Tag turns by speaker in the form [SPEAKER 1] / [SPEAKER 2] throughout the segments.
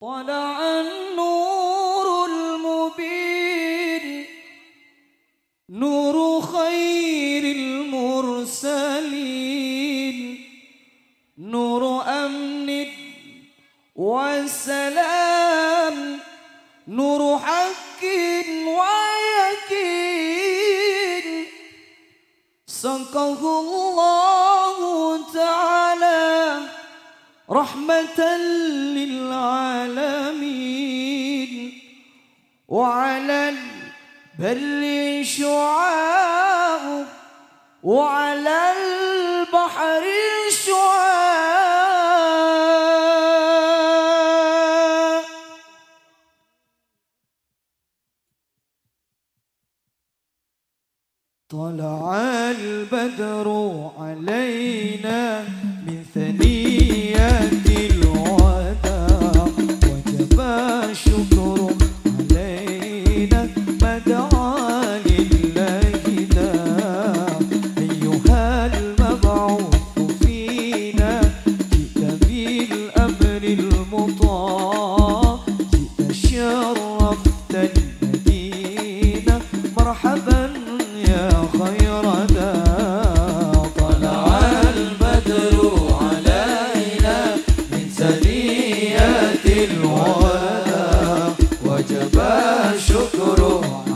[SPEAKER 1] طلع النور المبين نور خير المرسلين نور أمن وسلام نور حق ويقين سقه الله تعالى رحمة للعالمين وعلى البر شعاع وعلى البحر شعاع طلع البدر علينا من ثنيات الوداع وجب الشكر علينا مدعا لله داع أيها المبعوث فينا جئت بالأمر المطاع جئت شرفت المدينة مرحبا يا خير داع طلع البدر علينا من ثنيات الوداع وجب الشكر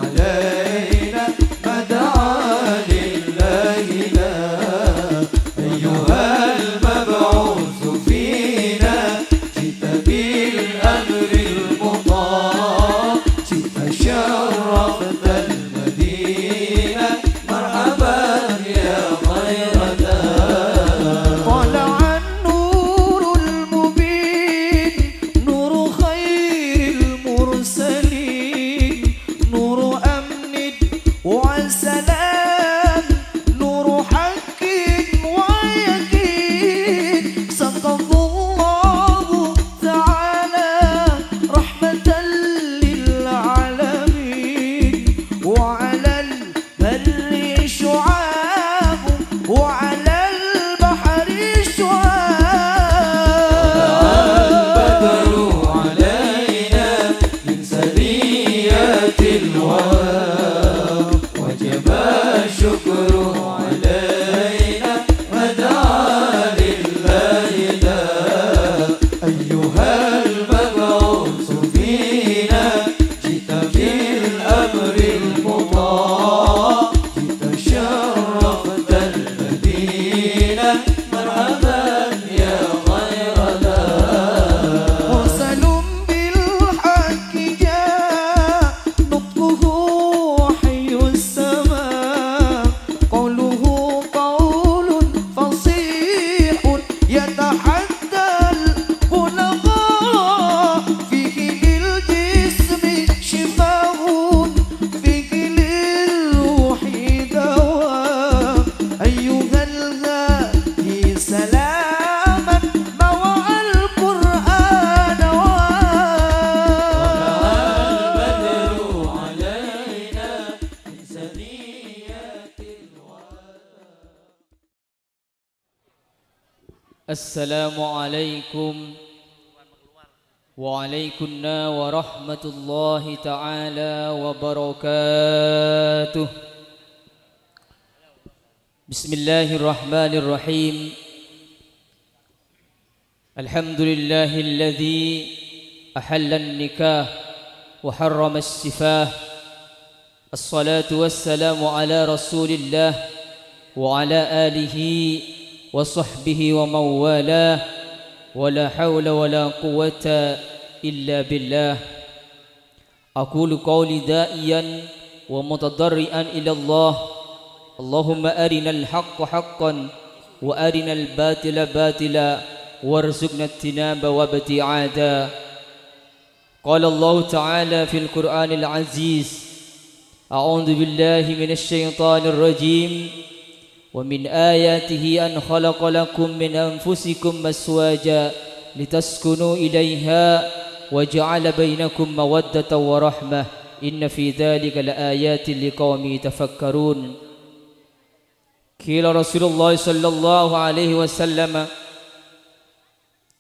[SPEAKER 1] علينا مدعا لله داع أيها المبعوث فينا جئت بالأمر المطاع جئت شرفت المدينة مرحبا يا خير داع طلع النور المبين نور خير المرسلين نور أمن وسلام نور حق ويقين سقه الله تعالى رحمة للعالمين وعلى البر شعاب وعلى البحر شعاب البدر علينا من ثنيات الوداع وجب الشكر علينا مدعا لله داع أيها المبعوث فينا جئت بالأمر المطاع جئت شرفت المدينة مرحبا يا خير داع مرسل بالحق جاء نطقه وحي السماء قوله قول فصيح يتحدى البلغاء فيه للجسم شفاء فيه للروح دواء أيها الهادي سلاما موع القرآن البدر علينا من ثنيات السلام عليكم وعليكم ورحمة الله تعالى وبركاته بسم الله الرحمن الرحيم الحمد لله الذي أحل النكاح وحرم السفاه الصلاة والسلام على رسول الله وعلى آله وصحبه ومن والاه ولا حول ولا قوة إلا بالله أقول قولي دائيا ومتضرئا إلى الله اللهم أرنا الحق حقا وأرنا الباطل باطلا وارزقنا اجتناب وابتعادا قال الله تعالى في القرآن العزيز أعوذ بالله من الشيطان الرجيم ومن آياته أن خلق لكم من أنفسكم أزواجا لتسكنوا إليها وجعل بينكم مودة ورحمة إن في ذلك لآيات لقوم يتفكرون قيل رسول الله صلى الله عليه وسلم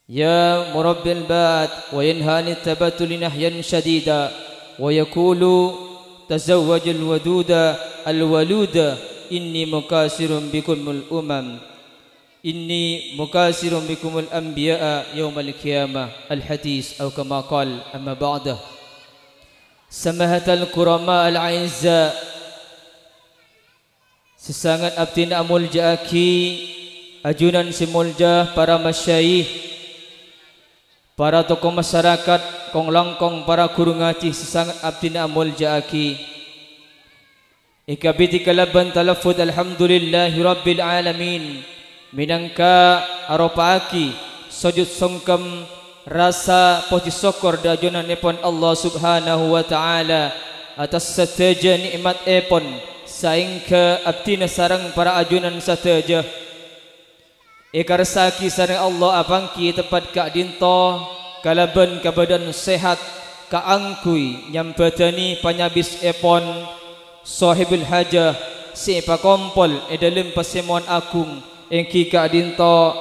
[SPEAKER 1] يا مربي البات وينهى عن التبتل نهيا شديدا ويقول تزوج الودود الولود إني مكاسر بكم الأمم إني مكاسر بكم الأنبياء يوم القيامة الحديث أو كما قال. أما بعد، سماحة الكرماء الأعزاء, sesangat abdin amul jaaki ajunan simulja para masyayikh, para tokoh masyarakat, kong langkong para guru ngaji, sesangat abdin amul jaaki ikabiti kalaban talafud alhamdulillahi rabbil alamin, minangka aropaaki sujud songkem rasa puji syukur da ajunan epon Allah subhanahu wa ta'ala atas seteja nikmat epon saing ke abdina sarang para ajunan sateja ikarsaki sarang Allah apangki tepat ka dinto kalaban kabadan sehat kaangkui nyambadani panyabis epon sahibul hajah si pakompol dalam pasemon agung engki ka dinto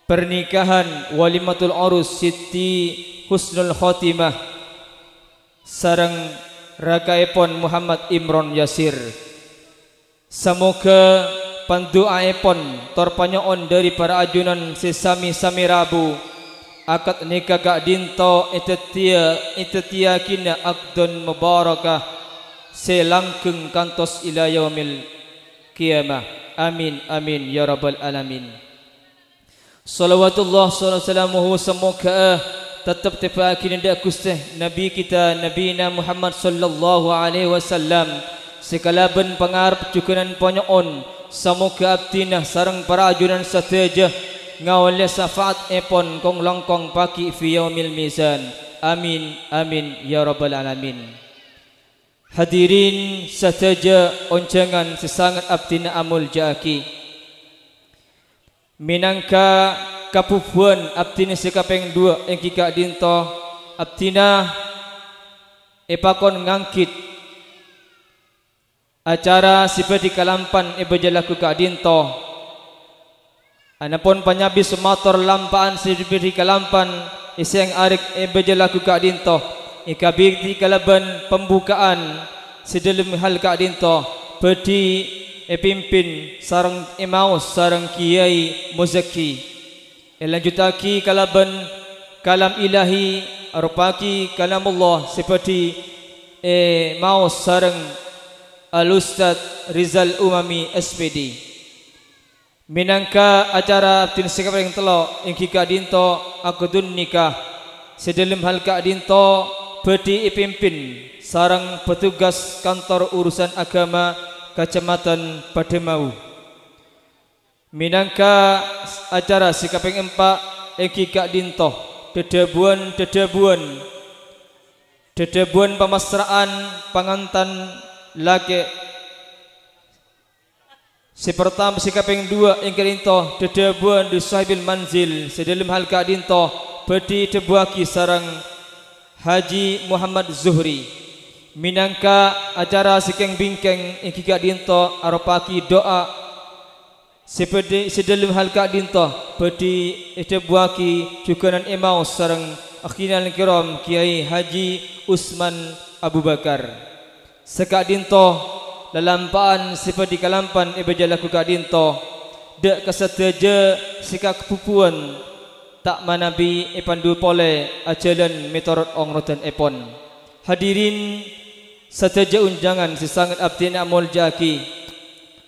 [SPEAKER 1] pernikahan walimatul urus Siti Husnul Khotimah sareng rakaipun Muhammad Imron Yasir. Semoga pandoaipun torpanyoon dari para ajunan sesami-sami Rabu akad nikah kak dinto itetia kina akdun mubarakah selangkeng kantos ila yaumil qiyamah. Amin amin ya rabbal alamin. Salawatullah sallallahu semoga tetap tepakin dak Gusti Nabi kita Nabi Muhammad sallallahu alaihi wasallam sekalaben pangarep jukenan ponyoon semoga abdinah sareng para ajunan sateja ngawale syafaat epon kong langkong paki fi yaumil mizan. Amin amin ya rabbal alamin. Hadirin sateja oncengan sesangat abdina amul jaaki, minangka kapupuan abdina sekapeng dua engki kak dinto abdina epakon ngangkit acara seperti kalampan ebajalaku kak dinto anapun panyabis motor lampaan seperti kalampan iseng arik ebajalaku kak dinto ikabiti kalaban pembukaan sedalam hal kak dinto bedi pimpin sarang Emaus sarang Kiai Muzaki lanjutaki kalaban kalam ilahi arupaki kalam Allah seperti Maus sarang Al-Ustaz Rizal Umami SPD. Minangka acara abdin sekapeng telo ingki kak dinto akudun nikah sedalam hal kak dinto bedi pimpin sarang petugas kantor urusan agama Kecamatan Pademau. Minangka acara sikapeng empak engki kak dinto dedebuan pemasraan pangantan laki si pertama sikapeng dua engki dinto dedebuan di sahibil manzil sedalam hal kak dinto bedi debuaki sarang Haji Muhammad Zuhri. Minangka acara sikeng bingkeng engki kak dinto aropaki doa seperti sedalam hal kak dinto bedi debuaki jukanan Emaus sareng akhinal kiram Kiai Haji Usman Abu Bakar. Sekak dinto lalampaan seperti kalampan ebajalaku kak dinto dek keseteja sikak kepupuan tak manabi epandu pole ajalan metorot ongrotan epon. Hadirin sateja unjangan sesangat abdina amul jaki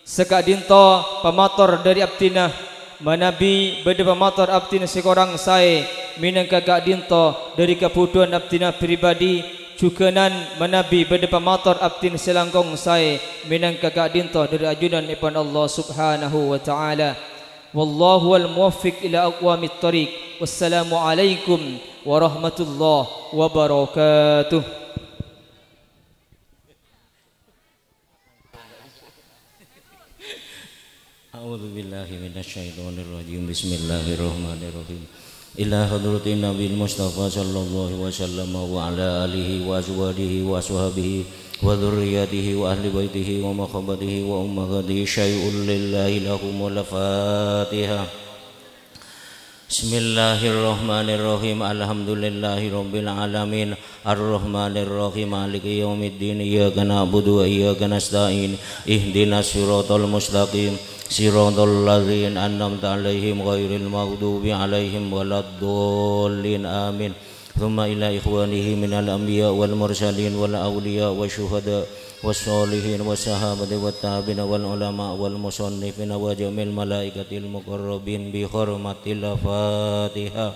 [SPEAKER 1] sekak dinto pamator dari abdina manabi beda pamator abdina sekorang sae minangka kak dinto dari kebutuhan abdina pribadi jukenan manabi beda pamator abdina selangkong sae minangka kak dinto dari ajunan ipon Allah subhanahu wa ta'ala. Wallahu wal muwaffiq ila aqwamit tariq. Wassalamu alaikum warahmatullahi wabarakatuh.
[SPEAKER 2] A'udzu billahi minasyaitonir rajim. Bismillahirrahmanirrahim. Ila hadratin Nabil Mustafa sallallahu alaihi wasallam wa ala alihi wa azwajihi wa ashabihi wa dzurriyyatihi wa ahli baitihi wa makhabatihi wa ummahatihi syai'un lillahi lahum wal Fatihah. Bismillahirrahmanirrahim. Alhamdulillahirabbil alamin. Arrahmanirrahim. Maliki yaumiddin. Iyyaka na'budu wa iyyaka nasta'in. Ihdinas siratal mustaqim. Siratal ladzina an'amta 'alaihim ghairil maghdubi 'alaihim waladdallin. Amin. Thumma ila ikhwanihi minal anbiya wal mursalin wal awliya wasyuhada wassolihin wassahabati wattabi'in wal ulama wal musannifin wa jamil malaikatil muqarrabin bi hurmatil Fatihah.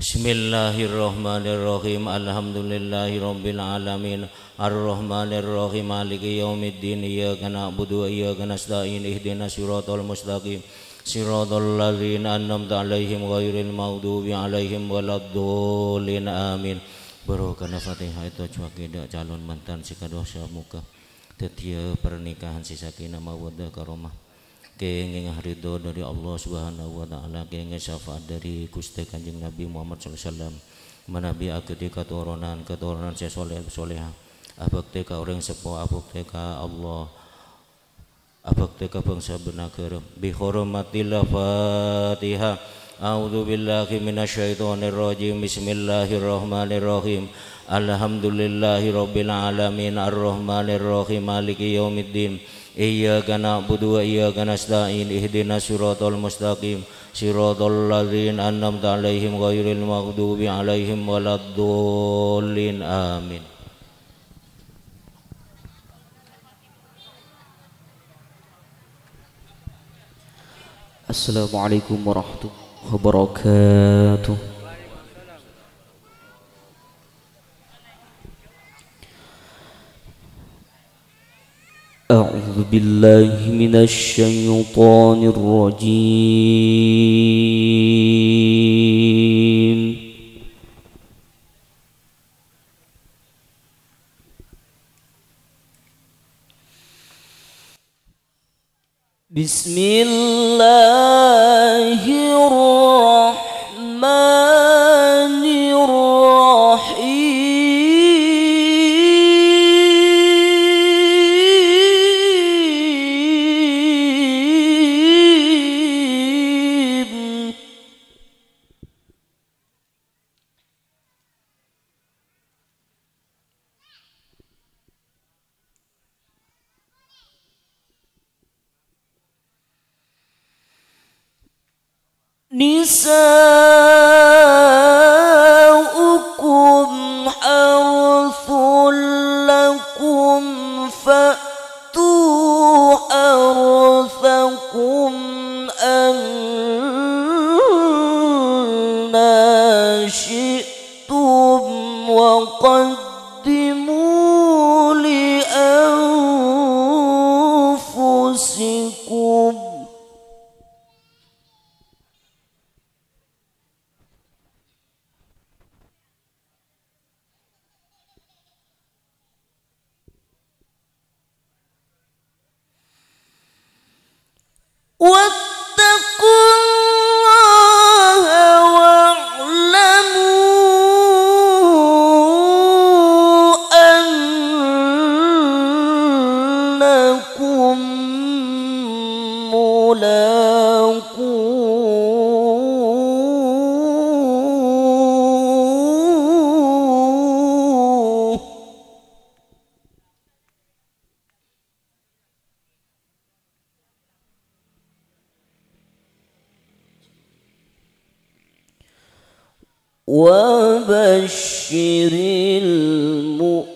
[SPEAKER 2] Bismillahirrahmanirrahim. Alhamdulillahirabbil alamin. Arrahmanirrahim. Maliki yaumiddin. Iyyaka na'budu wa iyyaka nasta'in. Ihdinas siratal mustaqim. Siratal ladzina an'amta 'alaihim ghairil maghdubi 'alaihim waladdallin. Amin. Barokah Fatihah itu cuaca calon mantan si kadosa muka tetia pernikahan si sakinah mawaddah karomah kenging ridho dari Allah Subhanahu wa taala, kenging syafaat dari Gusti Kanjeng Nabi Muhammad sallallahu alaihi wasallam, manabi akadi keturunan si soleh solehah, abakte ka orang sepuh, abakte ka Allah, abakte ka bangsa benaker bi hurmatil Fatihah. A'udzu billahi minasyaitonir rajim. Bismillahirrahmanirrahim. Alhamdulillahirabbil alamin. Arrahmanir rahim. Maliki yaumiddin. Iyyaka na'budu wa iyyaka nasta'in. Ihdinas siratal mustaqim. Siratal ladzina an'amta 'alaihim ghairil maghdubi 'alaihim waladdallin. Amin.
[SPEAKER 3] Assalamualaikum warahmatullahi wabarakatuh. A'udzu billahi minasy syaithanir rajim. Bismillahirrahmanirrahim. Nisa'ukum harthun lakum fa'tu harthakum anna syi'tum wa qaddimu li anfusikum. Wattaqullaha wa'lamu annakum mulaquh. وبشر المؤمنين.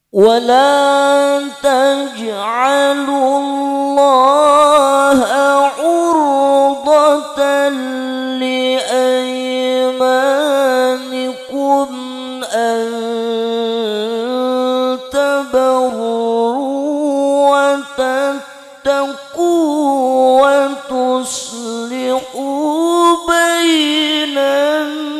[SPEAKER 3] ولا تجعلوا الله عرضة لأيمانكم أن تبروا وتتقوا وتصلحوا بين الناس.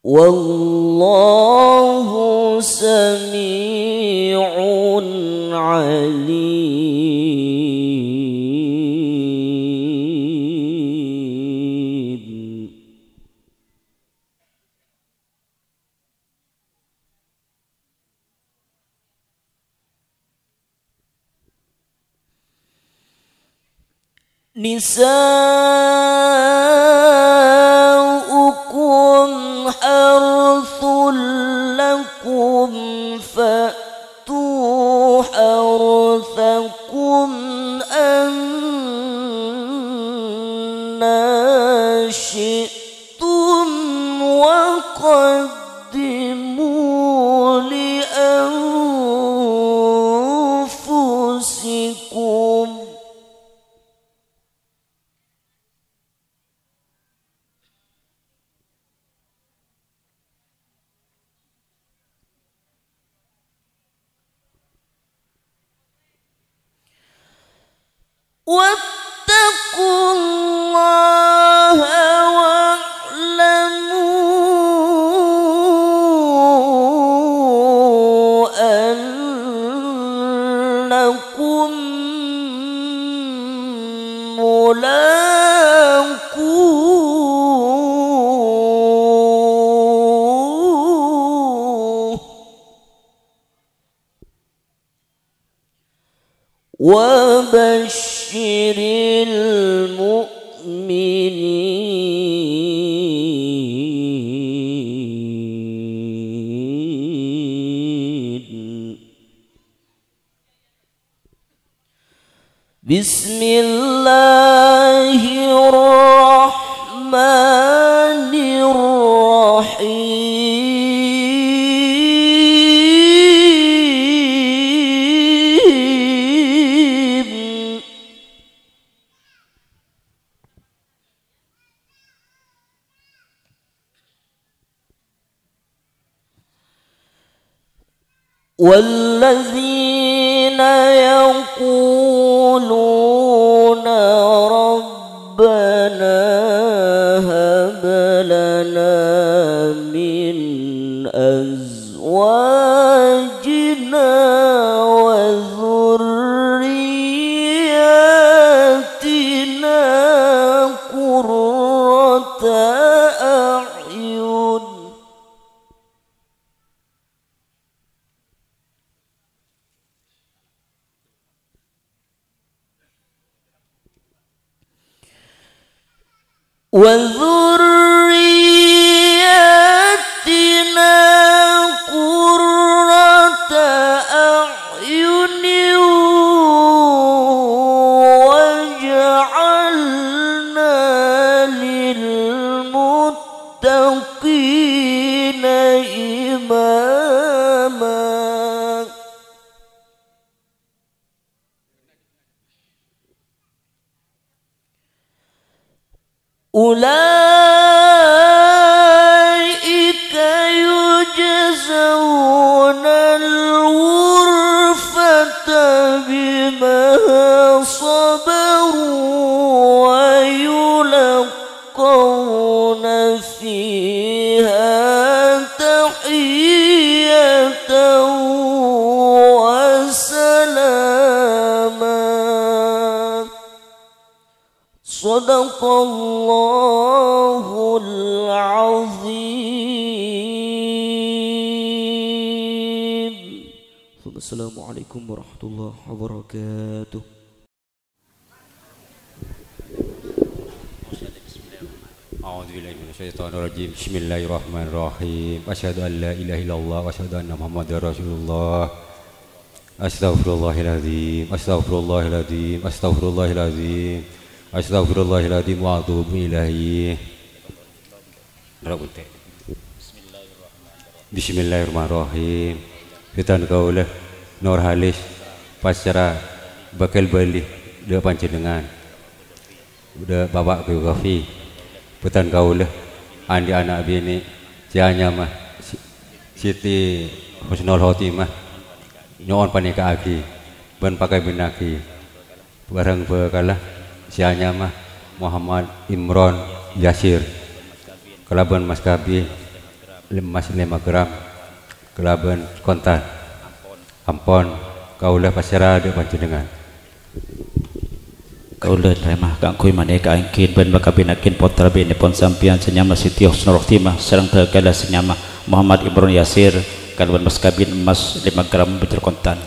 [SPEAKER 3] wallahu sami'un alim. Nisa'ukum harthul lakum fa'tu harthakum anna syi'tum wa qaddimu li anfusikum. Wattaqullaha wa'lamu annakum mulaquh. وبشر المؤمنين. بسم الله الرحمن الرحيم. والذين يقولون ربنا هب لنا من أزواجنا وذرياتنا قرة أعين. وذرياتنا قرة أعين واجعلنا للمتقين إماما. أولئك يجزون الغرفة بما صبروا ويلقون فيها تحية وسلاما. صدق الله العظيم. السلام عليكم ورحمة الله وبركاته.
[SPEAKER 4] أعوذ بالله من الشيطان الرجيم. بسم الله الرحمن الرحيم. أشهد أن لا إله إلا الله وأشهد أن محمدا رسول الله. Astaghfirullahaladzim, astaghfirullahaladzim, astaghfirullahaladzim, astaghfirullahaladzim wa atubu ilaihi. Bismillahirrahmanirrahim. Fitan kaulah Nur Halis pascara bakal balik dia panjenengan. Udah bapak biografi. Fitan kaulah andi anak bini sianya mah Siti Husnul Khotimah. Nyoon panika aki ban pakai binaki barang bekalah sianya mah Muhammad Imron Yasir kalaban Mas Kabi emas 5 gram kelaban kontan ampon kaulah pasrah deuk panjenengan
[SPEAKER 2] kaulah terima kangkui maneka angkin ben bakabinakin potra binipun sampian senyama Siti Husnul Khotimah sareng tegala senyama Muhammad Ibron Yasir kalawan mas kabin emas 5 gram bejer kontan.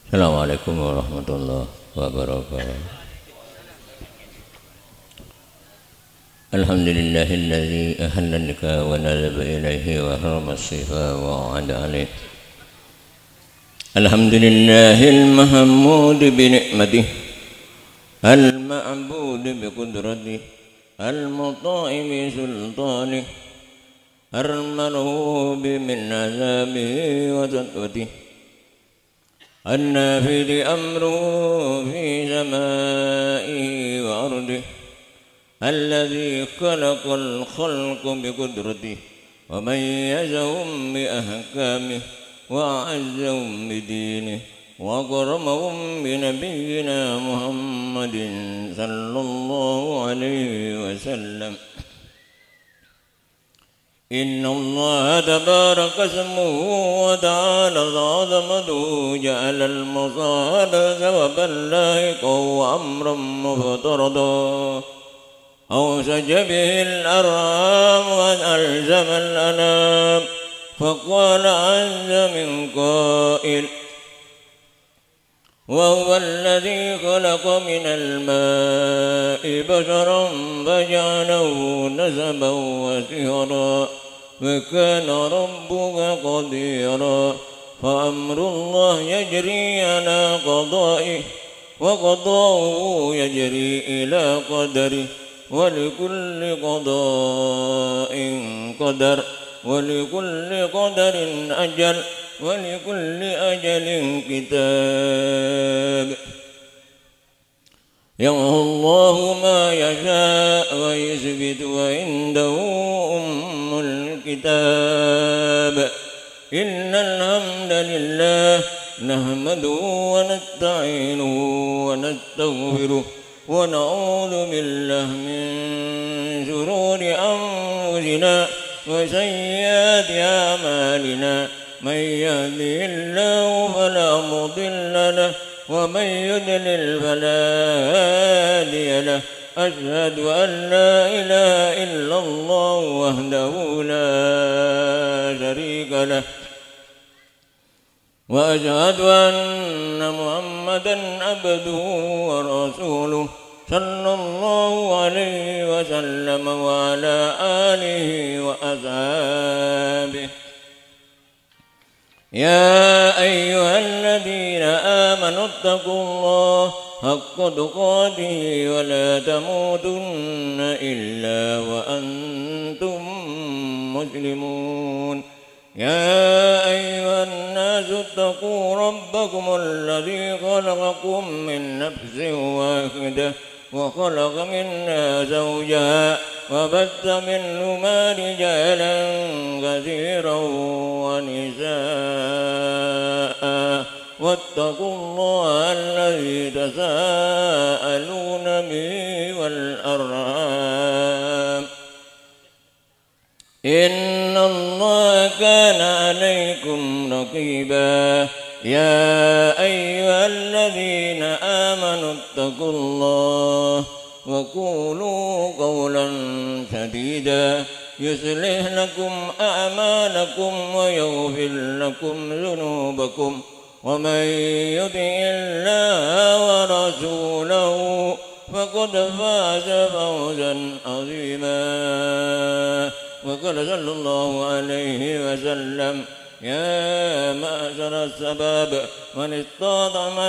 [SPEAKER 5] Assalamualaikum warahmatullahi wabarakatuh. Alhamdulillahilladzi ahalla nikah wa nadaba ilaihi wa harama as-sifa wa 'ada alaihi. Alhamdulillahil mahmud bi ni'matihi al-ma'bud bi qudratihi al-muta'i bi sultanihi al-marhub min azabihi wa satwatihi النافذ أمره في سمائه وأرضه الذي خلق الخلق بقدرته وميزهم بأحكامه وأعزهم بدينه وأكرمهم بنبينا محمد صلى الله عليه وسلم. إن الله تبارك اسمه وتعالى عظمته جعل المصالح سببا لاحقا وأمرا مفترضا أوسج به الأرحام وألزم الأنام فقال عز من قائل وهو الذي خلق من الماء بشرا فجعله نسبا وسهرا وكان ربك قديرا فأمر الله يجري على قضائه وقضاؤه يجري إلى قدره ولكل قضاء قدر ولكل قدر أجل ولكل أجل كتاب. يمحو الله ما يشاء ويثبت وعنده أم الكتاب. إن الحمد لله نحمده ونستعينه ونستغفره ونعوذ بالله من شرور أنفسنا وسيئات أعمالنا من يهده الله فلا مضل له ومن يضلل فلا هادي له. أشهد أن لا إله إلا الله وحده لا شريك له وأشهد أن محمدا عبده ورسوله صلى الله عليه وسلم وعلى آله وأصحابه. يا أيها الذين آمنوا اتقوا الله حق تقاته ولا تموتن إلا وأنتم مسلمون. يا أيها الناس اتقوا ربكم الذي خلقكم من نفس واحدة وخلق منها زوجها وبث منهما رجالا كثيرا ونساء واتقوا الله الذي تساءلون به والأرحام إن الله كان عليكم رقيبا. يا أيها الذين آمنوا اتقوا الله وقولوا قولا سديدا يصلح لكم أعمالكم ويغفر لكم ذنوبكم ومن يطع الله ورسوله فقد فاز فوزا عظيما. وقال صلى الله عليه وسلم يا معشر الشباب من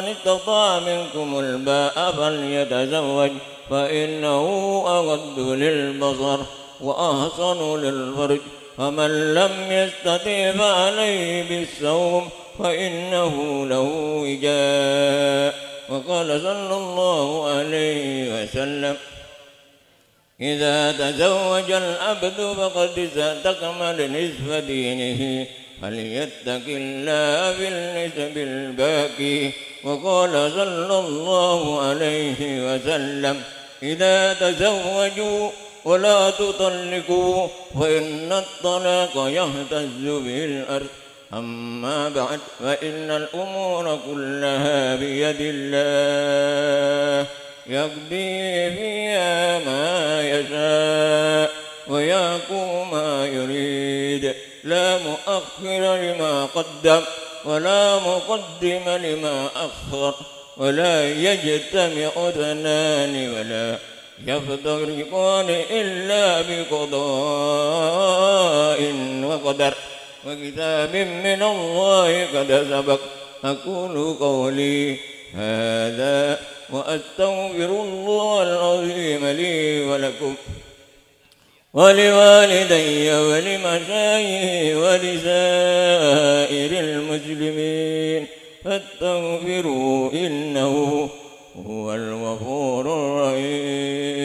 [SPEAKER 5] استطاع منكم الباء فليتزوج فإنه أغض للبصر وأحسن للفرج فمن لم يستطع فعليه بالصوم فإنه له وجاء. وقال وقال صلى الله عليه وسلم إذا تزوج العبد فقد استكمل نصف دينه فليتق الله في النسب الباقي وقال صلى الله عليه وسلم إذا تزوجوا ولا تطلقوا فإن الطلاق يهتز به الأرض أما بعد فإن الأمور كلها بيد الله يقضي فيها ما يشاء ويحكم ما يريد لا مؤخر لما قدم ولا مقدم لما أخر ولا يجتمع اثنان ولا يفترقان إلا بقضاء وقدر وكتاب من الله قد سبق أقول قولي هذا وأستغفر الله العظيم لي ولكم ولوالدي ولمشايخي ولسائر المسلمين فاستغفروا إنه هو الغفور الرحيم.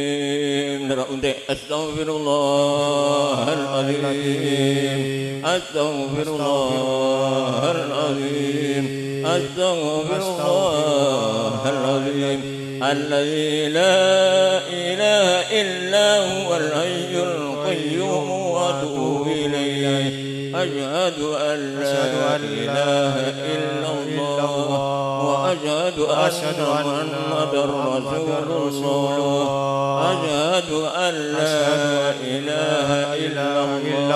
[SPEAKER 5] أستغفر الله العظيم أستغفر الله العظيم أستغفر الله العظيم الذي لا إله إلا هو الحي القيوم وأتوب إليه أشهد أن لا إله إلا الله وأشهد أن محمدا رسول الله أشهد أن لا إله إلا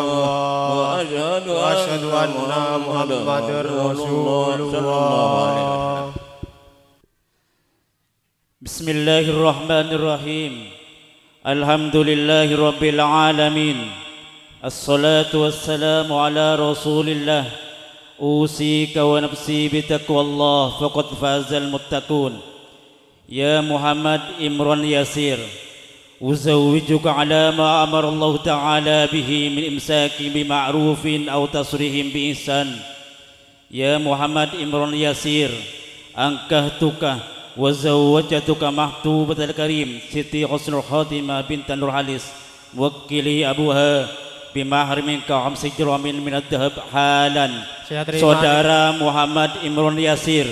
[SPEAKER 5] الله وأشهد أن محمدا رسول الله صلى الله عليه وسلم.
[SPEAKER 6] بسم الله الرحمن الرحيم الحمد لله رب العالمين الصلاة والسلام على رسول الله أوصيك ونفسي بتقوى الله فقد فاز المتقون. يا محمد إمران يسير أزوجك على ما أمر الله تعالى به من إمساك بمعروف أو تصريح بإحسان. يا محمد إمران يسير أنكحتك وزوجتك محبوبة الكريم سيدي حسن الخاتمة بنت نورهاليس وكيلي أبوها بمهر منك 5 جرام من الذهب حالا. Saudara Muhammad Imron Yasir,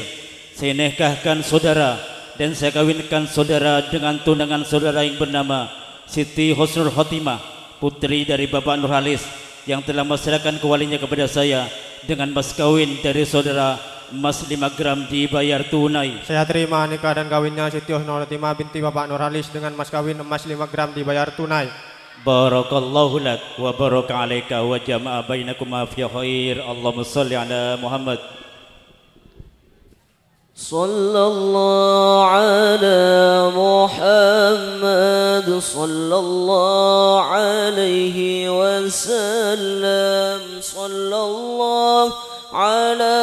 [SPEAKER 6] saya nikahkan saudara dan saya kawinkan saudara dengan tunangan saudara yang bernama Siti Husnul Khotimah, putri dari Bapak Nurhalis yang telah menyerahkan kewalinya kepada saya dengan mas kawin dari saudara emas 5 gram dibayar tunai.
[SPEAKER 7] Saya terima nikah dan kawinnya Siti Husnul Khotimah binti Bapak Nurhalis dengan mas kawin emas 5 gram dibayar tunai.
[SPEAKER 6] Barakallahu lak wa baraka alaika wa jama'a bainakuma fi khair. Allahumma shalli ala Muhammad.
[SPEAKER 3] Sallallahu ala Muhammad sallallahu alaihi wasallam. Sallallahu ala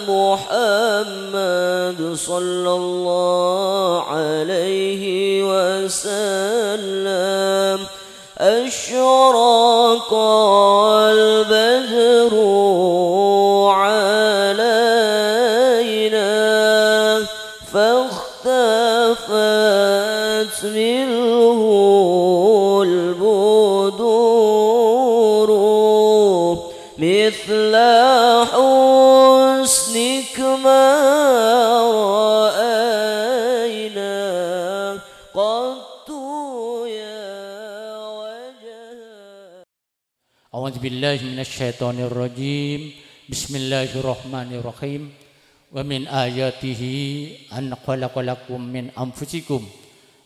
[SPEAKER 3] Muhammad sallallahu alaihi wasallam. أشرق البدر علينا فاختفت منه البدور مثل حسنك ما رأينا قط يا
[SPEAKER 8] أعوذ بالله من الشيطان الرجيم بسم الله الرحمن الرحيم ومن آياته أن خلق لكم من أنفسكم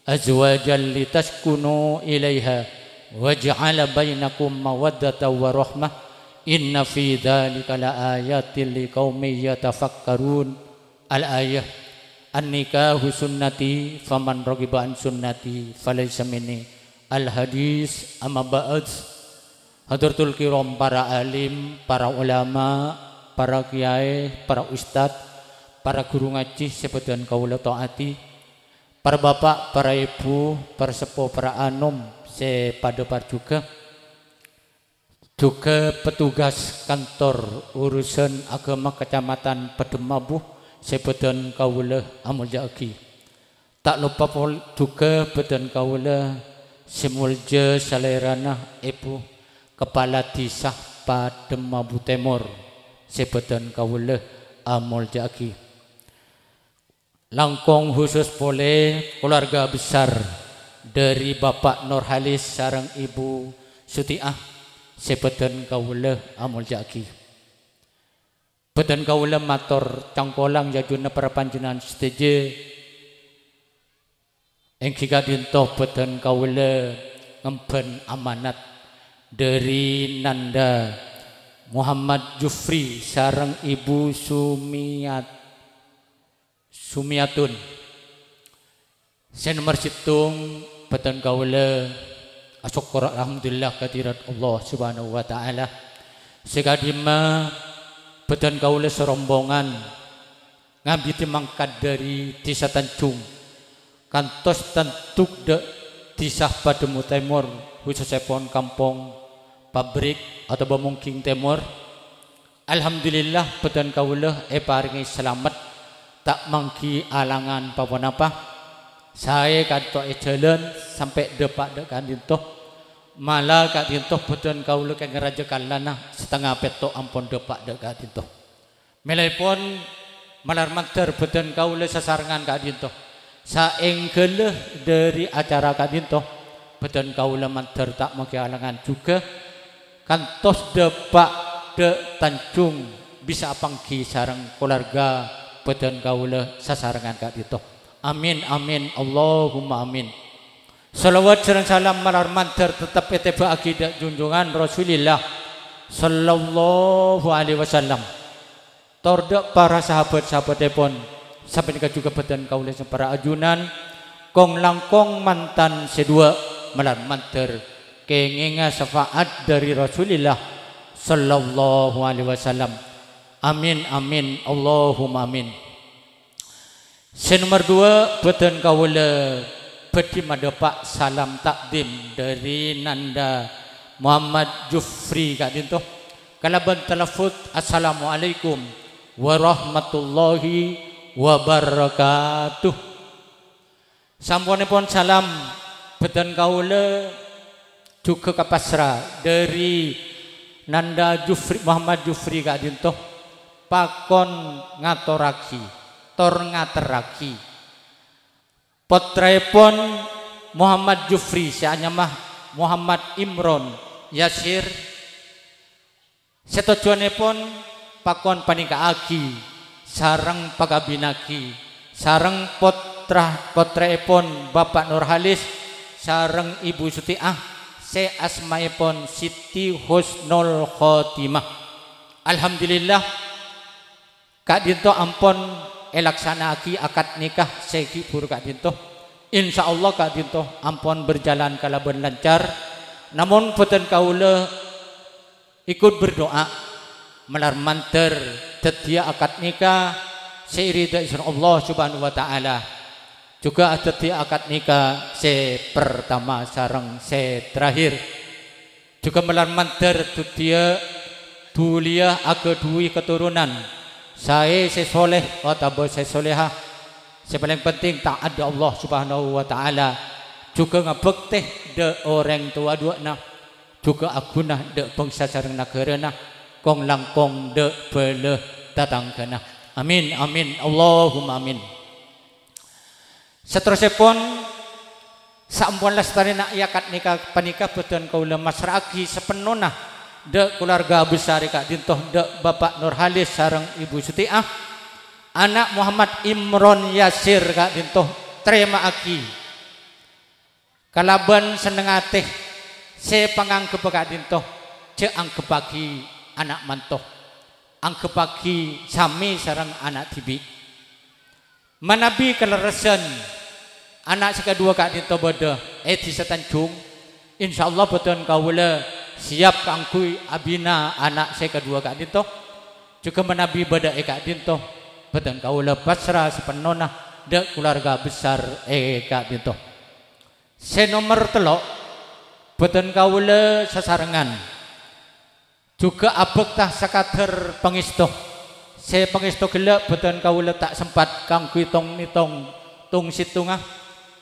[SPEAKER 8] أزواجا لتسكنوا إليها وجعل بينكم مودة ورحمة إن في ذلك لآيات لقوم يتفكرون. الآية النكاح سنتي فمن رغب عن سنتي فليس مني. الحديث أما بعد. Hadratul kiram, para alim, para ulama, para kiai, para ustadz, para guru ngaji sebadan kaula taati, para bapak, para ibu, para sepuh, para anom, sepadepar juga petugas kantor urusan agama Kecamatan Pedemabuh sebeten kawula amulja aki. Tak lupa juga beten kawula simulja salerana ibu kepala disah Padem Mabu Temur sebeten kawula amulja aki. Langkong khusus boleh keluarga besar dari Bapak Nurhalis sareng Ibu Sutiah sebeten kawula amulja aki. Beten kawula matur cangkolang jajuna parapanjenengan setuju engki kadintoh beten kawula ngemben amanat dari Nanda Muhammad Jufri sareng Ibu Sumiatun. Saya nomor situng beten kawula asyukur alhamdulillah kehadirat Allah Subhanahu wa taala. Sekadima beten kawula serombongan ngabiti mangkat dari Desa Tanjung kantos tentuk de Desa Padem Timur khususnya pon kampung pabrik atau Bamungking Timur. Alhamdulillah beten kawula paringi selamat tak mangki alangan apa-apa. Saya kanto jalan sampai depak dekan dintoh malah kat dintoh beten kawula kang ngeraja kalana setengah petok ampun depak dekan dintoh. Melepon malar manter beten kawula sasarengan kat dintoh. Saenggeleh dari acara kat dintoh beten kawula manter tak mangki alangan juga kantos depak de Tanjung bisa pangki sareng keluarga beten kawula sasarengan kat dintoh. Amin amin Allahumma amin. Salawat dan salam malar manter tetap eteba akidah junjungan Rasulullah sallallahu alaihi wasallam. Tordek para sahabat-sahabat depon sampai juga beten kawula para ajunan kong langkong mantan sedua malar manter kengenga syafaat dari Rasulullah sallallahu alaihi wasallam. Amin amin Allahumma amin. Nomor 2 beten kawula bedi madepak salam takdim dari Nanda Muhammad Jufri kak dintoh kalaban telefut assalamualaikum warahmatullahi wabarakatuh. Sampunipun salam beten kawula juga kapasra dari Nanda Jufri Muhammad Jufri kak dintoh pakon ngaturaki tor ngateraki potraipun Muhammad Jufri sianya mah Muhammad Imron Yasir setujuanipun pakon panikaaki sareng pagabinaki sareng potraipun Bapak Nurhalis sareng Ibu Sutiah se asmaipun Siti Husnul Khotimah. Alhamdulillah kak dinto ampun elaksanaaki akad nikah segi buru kak dinto. Insyaallah kak dinto ampun berjalan kalaban lancar. Namun beten kaula ikut berdoa melar manter tetia akad nikah seirida izin Allah Subhanahu wa taala. Juga tetia akad nikah se pertama sareng se terakhir. Juga melar manter tetia dulia akedui keturunan. Saya soleh atau saya soleha. Yang paling penting taat Allah Subhanahu wa taala. Juga ngabekti de orang tua dua na. Juga aguna de bangsa sareng negara na. Kong langkong de bele datang kena. Amin amin Allahumma amin. Seterusipun sampun lestari nak yakat nikah panikah beten kaula masraki sepenuhna de keluarga besar kak dintoh de Bapak Nurhalis sareng Ibu Sutiah anak Muhammad Imron Yasir kak dintoh terima aki kalaban seneng ateh se panganggep kak dintoh ce anggepaki anak mantoh anggepaki sami sareng anak tibi manabi keleresan anak sekadua kak dintoh beda di Tanjung insyaallah beten kawula siap kangkui abina anak saya kedua kak dintoh juga menabi bada kak dintoh beten kaula pasrah sepenona de keluarga besar kak dintoh. Se nomor telok beten kaula sasarengan juga abektah sakater pangistoh saya pangestu gelek boten kawula tak sempat kanggo hitung-hitung tung situngah,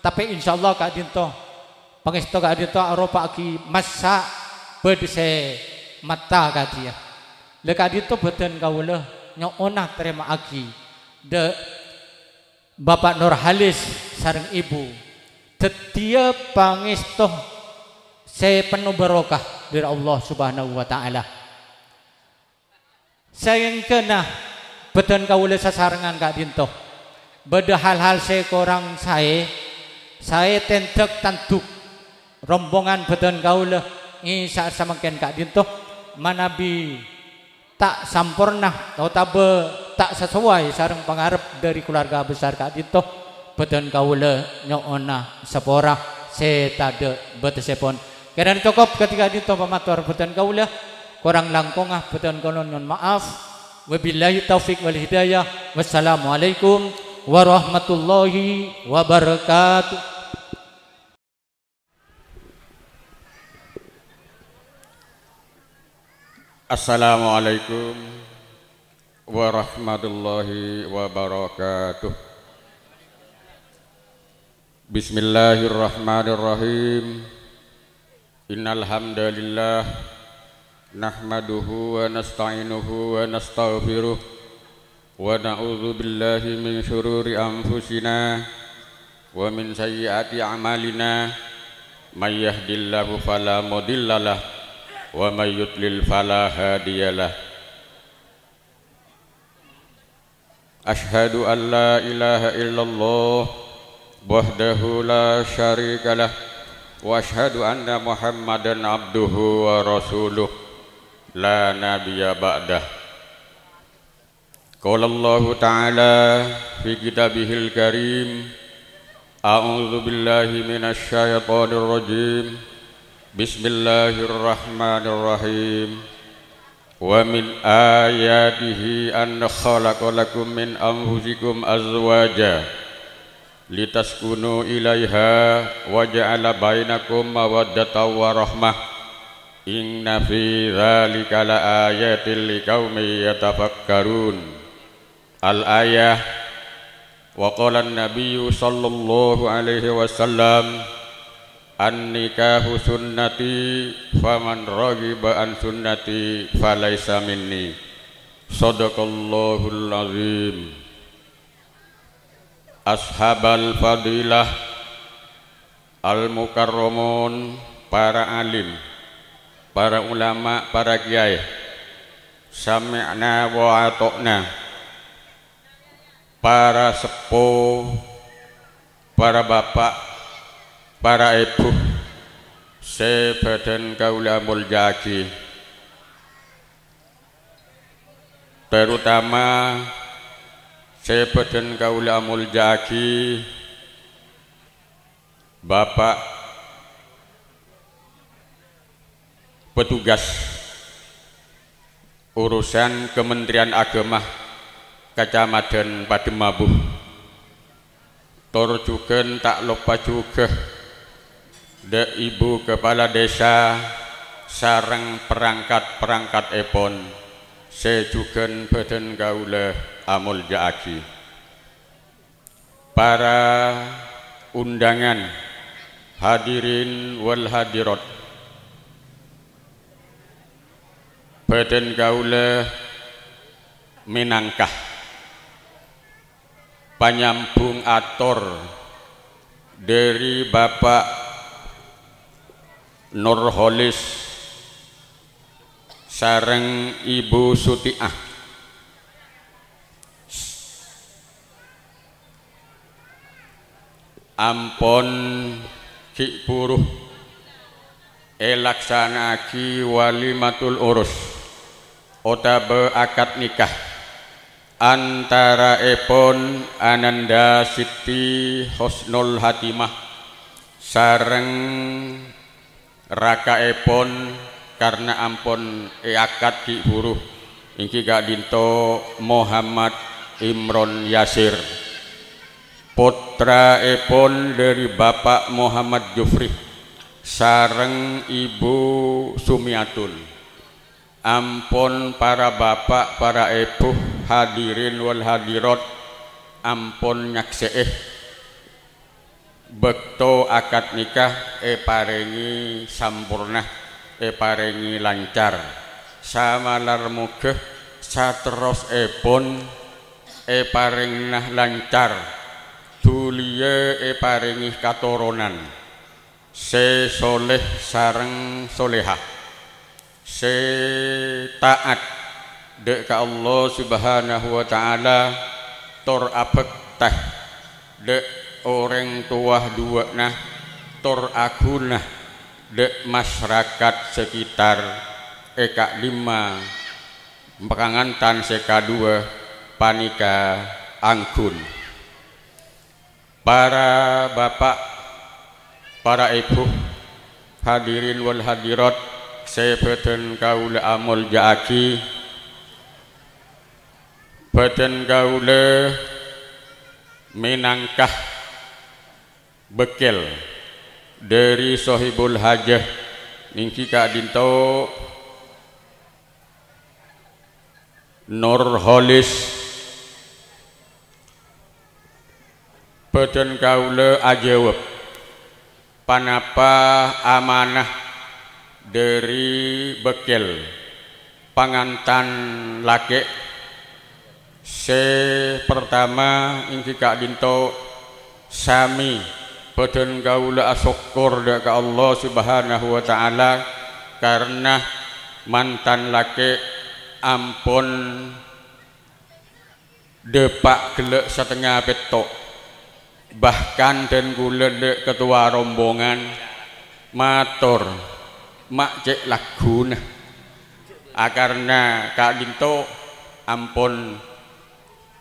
[SPEAKER 8] tapi insyaallah Kak Dinto pangestu Kak Dinto aropa aki masa bedse mata Kak dia. Le Kak Dinto boten kawula nyona terima aki de Bapak Nur Halis sareng Ibu tetia pangestu saya penuh barokah dari Allah Subhanahu wa taala. Sayang kena beton kawula sasarengan Kak Dinto. Beda hal-hal saya korang saya tentek tanduk rombongan beton kaula ngisa samaken Kak Dinto manabi tak sampurna atau tak sesuai sareng pangarep dari keluarga besar Kak Dinto beton kaula nyoona sepora saya tade betesepon karena cukup ketika Dinto pamatur beton kaula kurang langkongah beton kaula non maaf wabillahi taufik wal hidayah wassalamualaikum warahmatullahi wabarakatuh.
[SPEAKER 9] Assalamualaikum warahmatullahi wabarakatuh. Bismillahirrahmanirrahim. Innal hamdalillah nahmaduhu wa nasta'inuhu wa nastaghfiruh wa na'udzu billahi min syururi anfusina wa min sayyiati a'malina may yahdihillahu fala mudhillalah wa may yudlil fala hadiyalah. Asyhadu an la ilaha illallah wahdahu la syarikalah wa asyhadu anna Muhammadan abduhu wa rasuluh la nabiyya ba'dah. Qala Allah Ta'ala fi kitabihil karim a'udzu billahi minasy syaithanir rajim. Bismillahirrahmanirrahim. Wa min ayatihi an khalaqa lakum min anfusikum azwaja litaskunu ilaiha wa ja'ala bainakum mawaddatan wa rahmah. Inna fi dzalika laayatil liqaumin yatafakkarun. Al-ayah. Wa qala an-nabiyyu sallallahu alaihi wasallam an-nikahu sunnati faman raghiba an sunnati falaysa minni. Shadaqallahul azim. Ashabal fadilah al-mukarramun, para alim, para ulama, para kiai, sami'na wa ata'na, para sepuh, para bapak, para ibu, sebadan kaula muljaki, terutama sebadan kaula muljaki bapak petugas urusan Kementerian Agama Kecamatan Pademabuh. Tur juga tak lupa juga de ibu kepala desa sareng perangkat epon sejugen badan kaula amul jaaki, para undangan hadirin wal hadirat, badan kaula minangkah panyambung atur dari Bapak Nur Halis sareng Ibu Sutiah ampun Ki Puruh elaksanaki walimatul urus otabe akad nikah antara epon Ananda Siti Husnul Hatimah sareng raka epon karena ampun akad Ki Buruh ingki Kak Dinto Muhammad Imron Yasir, putra epon dari Bapak Muhammad Jufri sareng Ibu Sumiatun. Ampun para bapak, para ibu, hadirin wal hadirat ampun nyakseih bekto akad nikah paringi sampurna paringi lancar samalar muga saterusipun paring nah lancar duliya paringi katurunan se soleh sareng solehah se taat dek ka Allah subhanahu wa ta'ala tur abek teh dek orang tua dua nah tur agunah dek masyarakat sekitar eka 5 pekangantan seka 2 panika anggun para bapak para ibu hadirin wal hadirat saya beten kaula amul jaaki beten kaula minangkah bekil dari sahibul hajah ningki Kak Dinto Nurholis beten kaula ajawab panapa amanah dari bekil pangantan laki se pertama ingki Kak Dinto sami beten kaula asyukur dak ka Allah subhanahu wa ta'ala karena mantan laki ampun depak gelek setengah petok bahkan dan gula dek ketua rombongan matur mak cek laguna karena Kak Dinto ampun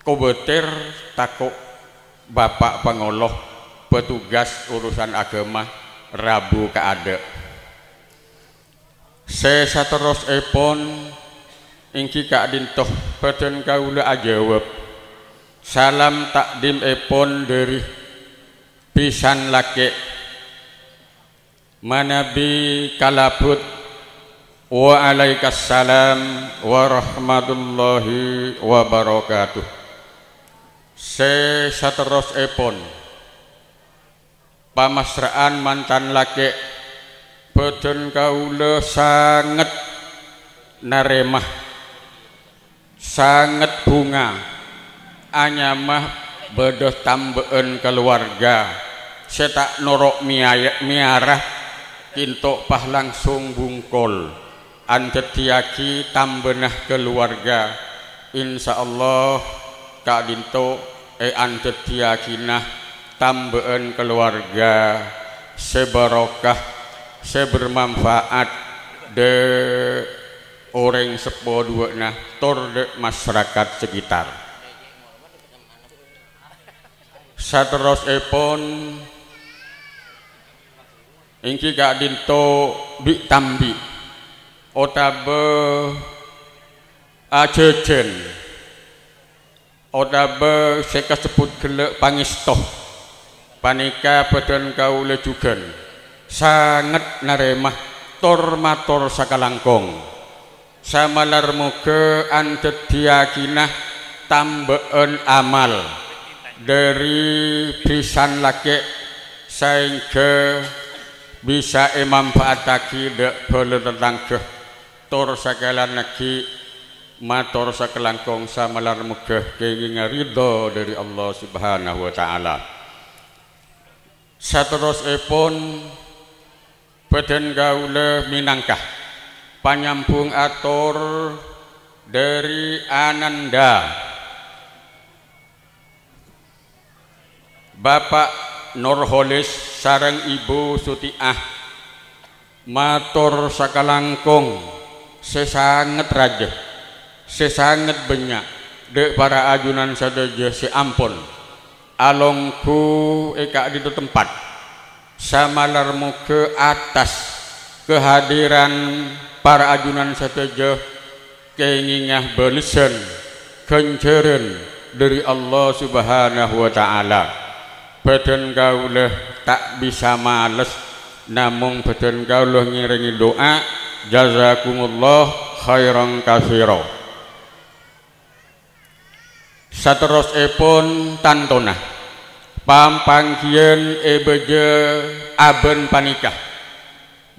[SPEAKER 9] kubetir takut bapak pengoloh petugas urusan agama Rabu keada saya saterus epon ingki Kak Dinto beten kaula ajawab salam takdim epon dari pisan laki manabi kalabut wa alaikassalam warahmatullahi wabarakatuh se saterus epon pamasraan mantan laki beten kaula sangat naremah sangat bunga anyamah bedoh tambeen keluarga setak norok miarah kintok pah langsung bungkol antetiaki tambenah keluarga insyaallah Kak Dinto antetiakinah tambeen keluarga sebarokah sebermanfaat de orang sepo dua nah tur de masyarakat sekitar saterus epon ingki Kak Dinto bi tambi otabe ajejen otabe seka sebut gelek pangistoh panika beten kaula jugan sangat naremah tur matur sakalangkong samalar muga antediakinah tambeen amal dari pisan laki sehingga bisa manfaataki dek bole tetangga tur sakalan lagi matur sakelangkong samalar muga kenging ridho dari Allah subhanahu wa ta'ala saterusipun beden kaula minangkah panyambung atur dari Ananda Bapak Nurholis sareng Ibu Sutiah matur sakalangkung sesanget raja sesanget banyak dek para ajunan sadaya si ampun alongku eka di tempat samalar muga atas kehadiran para ajunan sadaya kengingah balesen kenjeren dari Allah subhanahu wa ta'ala badan kaulah tak bisa males namun badan kaulah ngiringi doa jazakumullah khairan katsira saterusipun tantona pampangkian ebeje aben panikah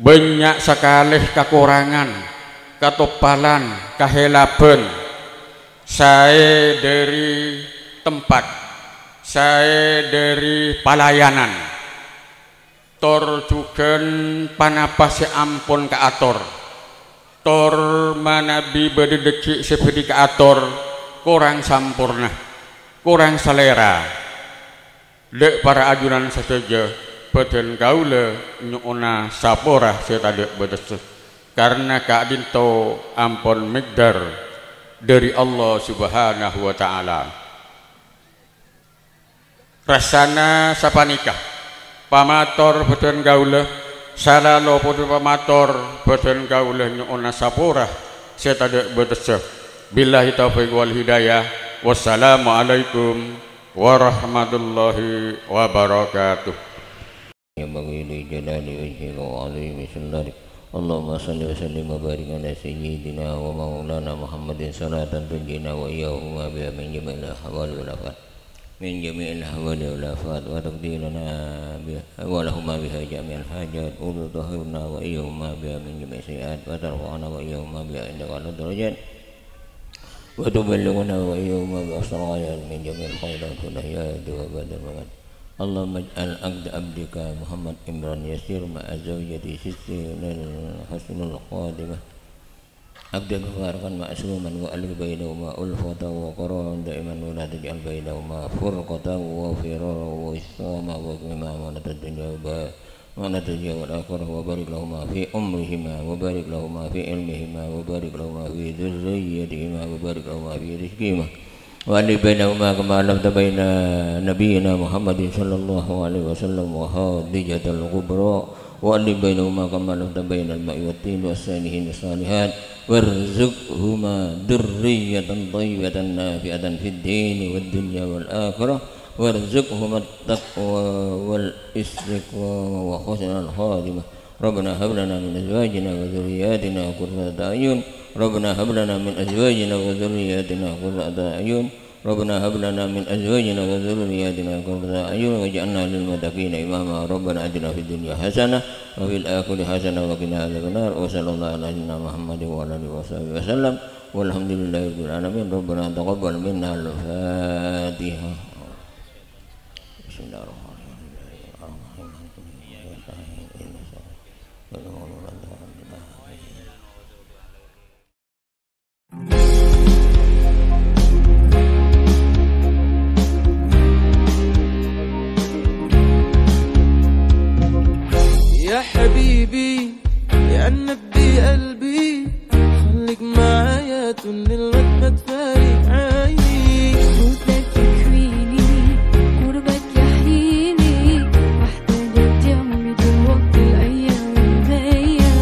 [SPEAKER 9] banyak sekali kekurangan ketopalan kahelaben saya dari tempat saya dari pelayanan tor juga panapasi ampun ke ator tor manabi bededeki seperti ke ator kurang sampurna kurang selera dek para ajunan saja beten gaule nyuna sapora setade betes karena kadinto ampun migdar dari Allah Subhanahu wa taala rasana sapanikah pamator beten gaule salalo putu pamator beten gaule nyuna sapora setade betes billahi taufiq wal hidayah wassalamualaikum warahmatullahi wabarakatuh
[SPEAKER 5] ya bagi li jalali wajhika wa azimi sunnati Allahumma salli wa sallim wa barik ala sayyidina wa maulana Muhammadin salatan tunjina wa iyyahuma biha min jami'il ahwali wal afat min jami'il ahwali wal afat wa taqdirana biha wa lahuma biha jami'al hajat wa tutahhirna wa iyyahuma biha min jami'is sayyi'at wa tarfa'una wa iyyahuma biha indaka ala darajat وتبلغنا وإياهما بأحسن الغايات من جميع الخيرات والحياة وبعد الممات اللهم اجعل عقد عبدك محمد عمران يسير مع زوجته ستين الحسن الخادمة عقدا مباركا معصوما وألف بينهما ألفة وقرارا دائما ولا تجعل بينهما فرقة وفرارا وإسلاما وقيما ونتدنيا ونتجه والآخرة وبارك لهما في أمرهما وبارك لهما في علمهما وبارك لهما في ذريتهما وبارك لهما في رزقهما وألف بينهما كما ألفت بين نبينا محمد صلى الله عليه وسلم وخديجة الكبرى وألف بينهما كما ألفت بين الماء والطين والصالحين الصالحات وارزقهما ذرية طيبة نافعة في الدين والدنيا والآخرة وارزقهما التقوى والاستقامة وحسن الخاتمة ربنا هب لنا من أزواجنا وذرياتنا قرة أعين ربنا هب لنا من أزواجنا وذرياتنا قرة أعين ربنا هب لنا من أزواجنا وذرياتنا قرة أعين واجعلنا للمتقين إماما ربنا آتنا في الدنيا حسنة وفي الآخرة حسنة وقنا عذاب النار وصلى الله على سيدنا محمد وعلى آله وصحبه وسلم والحمد لله رب العالمين ربنا تقبل منا الفاتحة
[SPEAKER 3] يا حبيبي يا نبي قلبي خليك معايا طول الوقت ما تفارق عيني
[SPEAKER 10] صوتك يكفيني قربك يحييني واحدة جنبي دلوقتي الأيام الجاية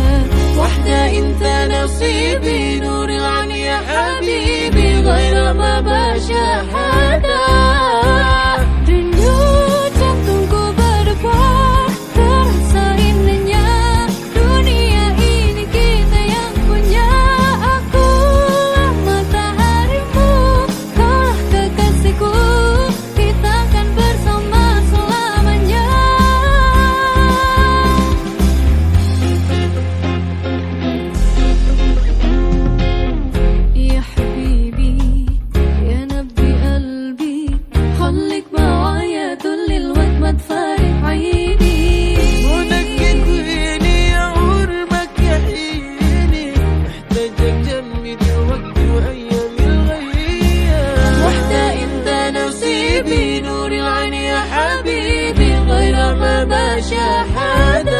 [SPEAKER 3] واحدة انت نصيبي نور العين يا حبيبي غير ما بشاهدها
[SPEAKER 10] Denyut jantungku berdebar terasa indahnya dunia ini kita yang punya. Akulah mataharimu, kaulah kekasihku, kita akan bersama selamanya. Ya habibi ya nabi qalbi خليك معايا طول الوقت ما تفارق عيني
[SPEAKER 3] ونكد ويني يا قربك يحييني محتاجك جنبي دلوقتي وايامي الغالية واحدة انت نصيبي نور العين يا حبيبي غير ما بشاهدها